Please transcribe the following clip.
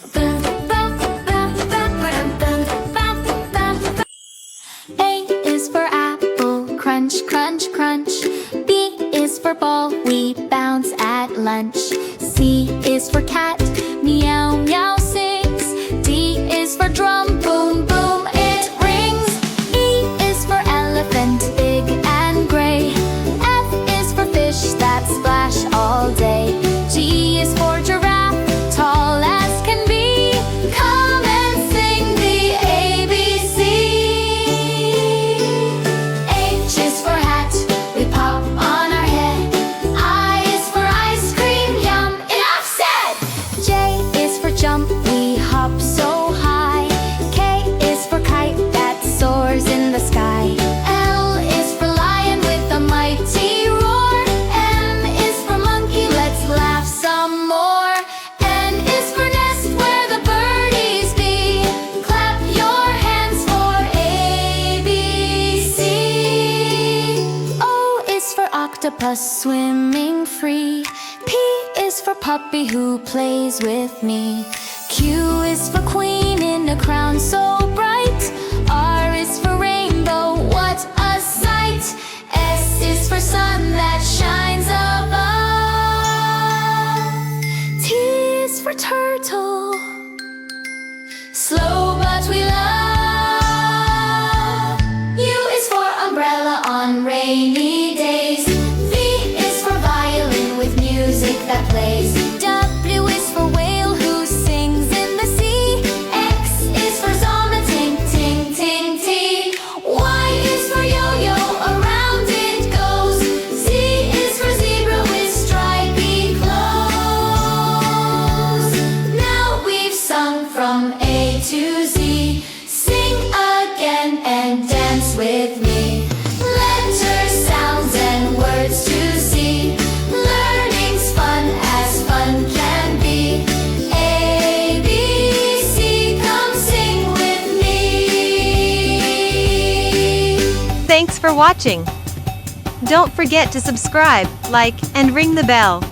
A is for apple, crunch, crunch, crunch. B is for ball, we bounce at lunch. C is for cat, meow, meow sings. D is for drum, boom, boom, it rings. E is for elephant, big and gray. F is for fish that splash all day. G is for giraffe, tall as can be. Come and sing the ABC. H is for hat, we pop on our head. I is for ice cream, yum, enough said. J is for jump, we hop so high. K is for kite that soars in the sky. L is for lion with a mighty roar. M is for monkey, let's laugh some more. N is for nest where the birdies be. Clap your hands for ABC. O is for octopus swimming free. P is for puppy who plays with me. Q is for queen in a crown so bright. R is for rainbow, what a sight. S is for sun that shines above. T is for turtle, slow but we love. U is for umbrella on rainy days. V is for violin with music that plays. W is for whale who sings in the sea. X is for zombie, ting, ting, ting, tee. Y is for yo-yo, around it goes. Z is for zebra with stripy clothes. Now we've sung from A to Z. Sing again and dance with me. Letters, sounds, and words to see. Learning's fun as fun can be. A, B, C, come sing with me. Thanks for watching. Don't forget to subscribe, like, and ring the bell.